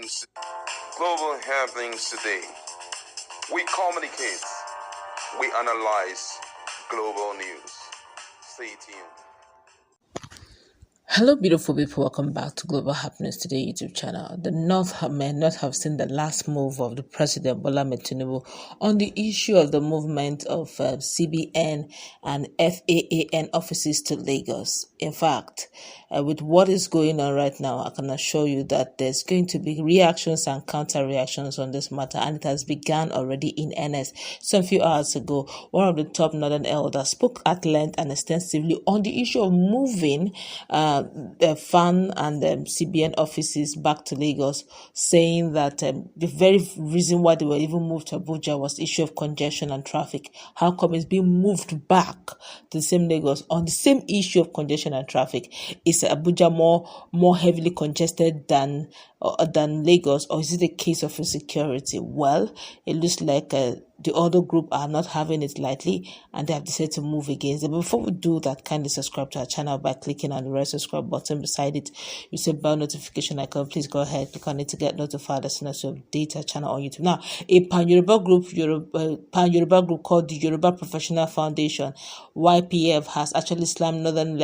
Global happenings today. We communicate. We analyze global news. Stay tuned. Hello, beautiful people. Welcome back to Global Happiness Today YouTube channel. The North may not have seen the last move of the President Bola Tinubu on the issue of the movement of CBN and FAAN offices to Lagos. In fact, with what is going on right now, I can assure you that there's going to be reactions and counter-reactions on this matter, and it has begun already in earnest. Some few hours ago, one of the top northern elders spoke at length and extensively on the issue of moving the FAN and CBN offices back to Lagos, saying that the very reason why they were even moved to Abuja was the issue of congestion and traffic. How come it's being moved back to the same Lagos on the same issue of congestion and traffic? Is Abuja more heavily congested than Lagos, or is it a case of insecurity? Well, it looks like the other group are not having it lightly, and they have decided to move against it. But before we do that, kindly subscribe to our channel by clicking on the red subscribe button beside it. You see bell notification icon. Please go ahead, click on it to get notified as soon as we update our channel on YouTube. Now, a pan-Yoruba group called the Yoruba Professional Foundation, YPF, has actually slammed northern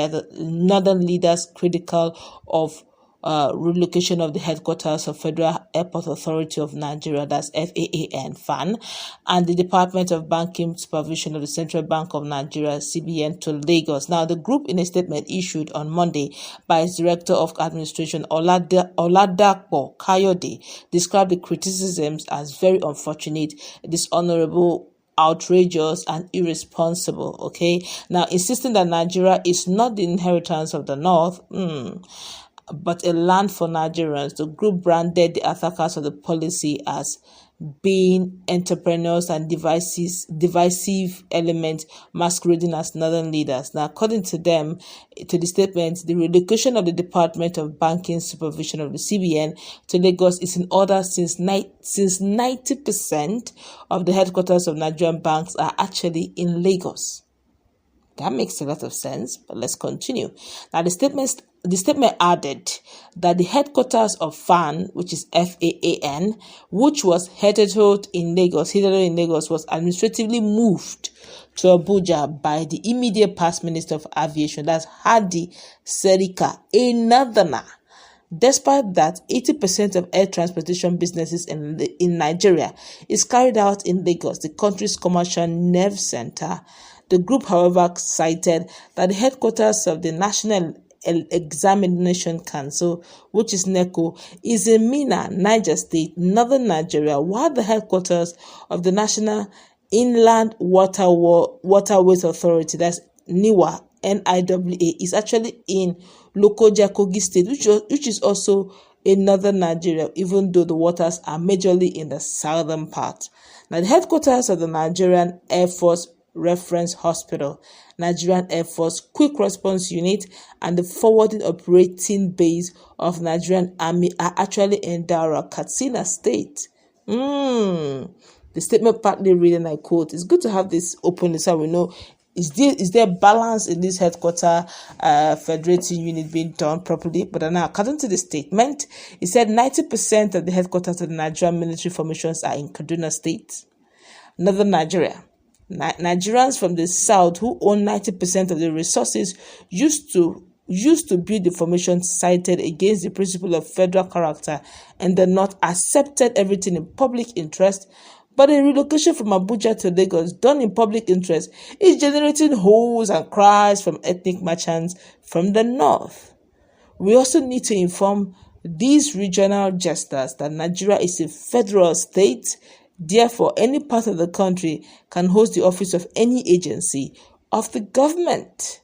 leaders critical of relocation of the headquarters of Federal Airport Authority of Nigeria, that's FAAN, and the Department of Banking Supervision of the Central Bank of Nigeria, CBN, to Lagos. Now, the group, in a statement issued on Monday by its Director of Administration, Oladapo Kayode, described the criticisms as very unfortunate, dishonorable, outrageous, and irresponsible. Okay, now insisting that Nigeria is not the inheritance of the North, but a land for Nigerians. The group branded the attackers of the policy as being entrepreneurs and divisive elements masquerading as northern leaders. Now, according to them, to the statement, the relocation of the Department of Banking Supervision of the CBN to Lagos is in order since 90% of the headquarters of Nigerian banks are actually in Lagos. That makes a lot of sense, but let's continue. Now, the statement added that the headquarters of FAN, which is FAAN, which was headquartered in Lagos, was administratively moved to Abuja by the immediate past Minister of Aviation, that's Hadi Serika, a northerner. Despite that, 80% of air transportation businesses in Nigeria is carried out in Lagos, the country's commercial nerve center. The group, however, cited that the headquarters of the National Examination Council, which is NECO, is in Minna, Niger State, northern Nigeria, while the headquarters of the National Inland Waterways Authority, that's NIWA, NIWA, is actually in Lokoja, Kogi State, which is also in northern Nigeria, even though the waters are majorly in the southern part. Now, the headquarters of the Nigerian Air Force Reference Hospital, Nigerian Air Force Quick Response Unit, and the forwarding operating base of Nigerian Army are actually in Daura, Katsina State. The statement partly read, and I quote, "It's good to have this openly so we know is there balance in this headquarter federating unit being done properly." But now, according to the statement, it said 90% of the headquarters of the Nigerian military formations are in Kaduna State, northern Nigeria. Nigerians from the south, who own 90% of the resources used to build the formation, cited against the principle of federal character, and the north accepted everything in public interest. But a relocation from Abuja to Lagos done in public interest is generating hoes and cries from ethnic merchants from the north. We also need to inform these regional jesters that Nigeria is a federal state. Therefore, any part of the country can host the office of any agency of the government.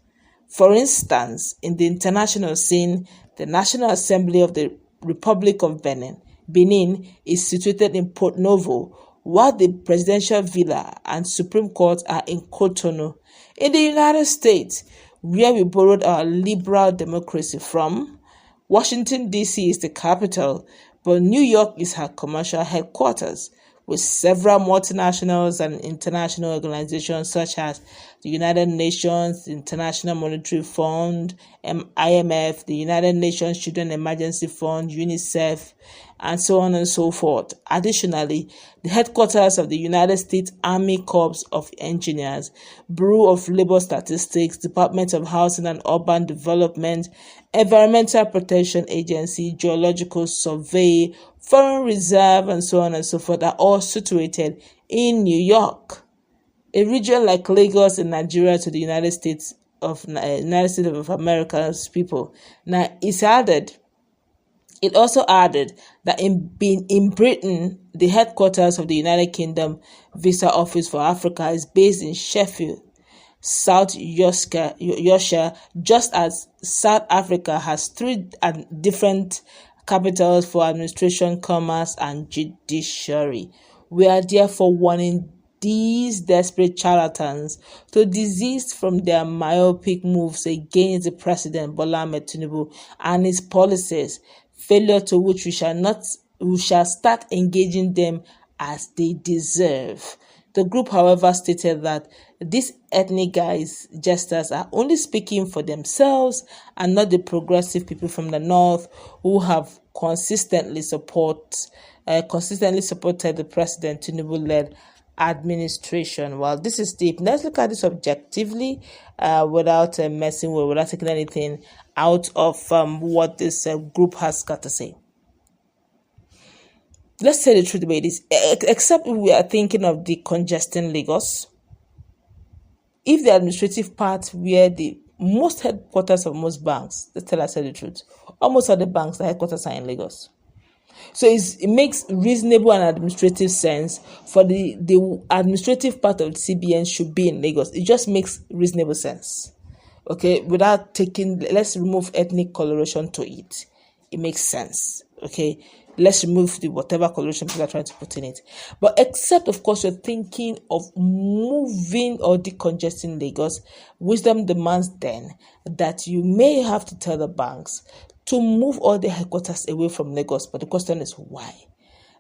For instance, in the international scene, the National Assembly of the Republic of Benin is situated in Port Novo, while the Presidential Villa and Supreme Court are in Cotonou. In the United States, where we borrowed our liberal democracy from, Washington, D.C. is the capital, but New York is her commercial headquarters, with several multinationals and international organizations such as the United Nations, the International Monetary Fund, IMF, the United Nations Children Emergency Fund, UNICEF, and so on and so forth. Additionally, the headquarters of the United States Army Corps of Engineers, Bureau of Labor Statistics, Department of Housing and Urban Development, Environmental Protection Agency, Geological Survey, Foreign Reserve, and so on and so forth are all situated in New York. A region like Lagos in Nigeria to the United States of America's people. Now, it also added that in Britain, the headquarters of the United Kingdom Visa Office for Africa is based in Sheffield, South Yorkshire, just as South Africa has 3 different capitals for administration, commerce, and judiciary. We are therefore warning these desperate charlatans to desist from their myopic moves against the President Bola Ahmed Tinubu and his policies, failure to which we shall start engaging them as they deserve. The group, however, stated that these ethnic jesters are only speaking for themselves and not the progressive people from the north who have consistently supported the President Tinubu-led administration. Well, this is deep. Let's look at this objectively, without without taking anything out of what this group has got to say. Let's say the truth about this. Except we are thinking of the congesting Lagos. If the administrative part where the most headquarters of most banks, let's tell us the truth, almost all the banks, the headquarters are in Lagos. So it makes reasonable and administrative sense for the administrative part of the CBN should be in Lagos. It just makes reasonable sense. Okay, without let's remove ethnic coloration to it. It makes sense. Okay, let's remove the whatever coloration people are trying to put in it. But except, of course, you're thinking of moving or decongesting Lagos, wisdom demands then that you may have to tell the banks to move all the headquarters away from Lagos. But the question is why?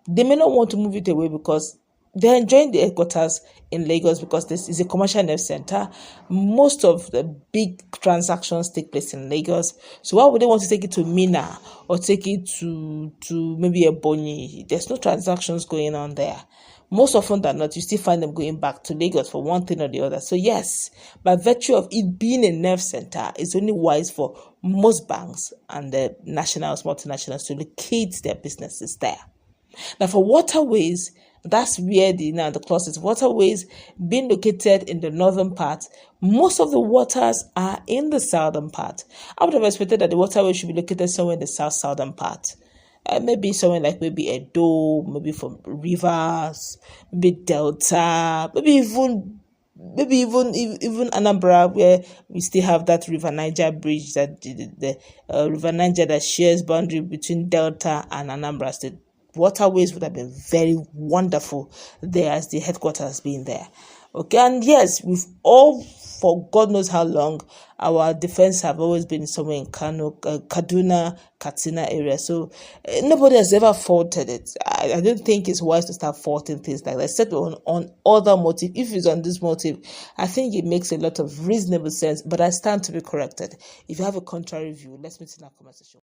They may not want to move it away because they're enjoying the headquarters in Lagos because this is a commercial nerve center. Most of the big transactions take place in Lagos. So why would they want to take it to Minna or take it to maybe Ebonyi? There's no transactions going on there. Most often than not, you still find them going back to Lagos for one thing or the other. So yes, by virtue of it being a nerve center, it's only wise for most banks and the nationals, multinationals to locate their businesses there. Now for waterways, that's where the clause is. Waterways being located in the northern part, most of the waters are in the southern part. I would have expected that the waterway should be located somewhere in the southern part. Maybe somewhere like maybe Edo, maybe from rivers, maybe Delta, maybe even Anambra, where we still have that River Niger bridge, that the River Niger that shares boundary between Delta and Anambra State. Waterways would have been very wonderful there as the headquarters being there. Okay, and yes, we've all, for God knows how long, our defense have always been somewhere in Kaduna, Katsina area. So nobody has ever faulted it. I don't think it's wise to start faulting things like that, except on other motive. If it's on this motive, I think it makes a lot of reasonable sense, but I stand to be corrected. If you have a contrary view, let's meet in our conversation.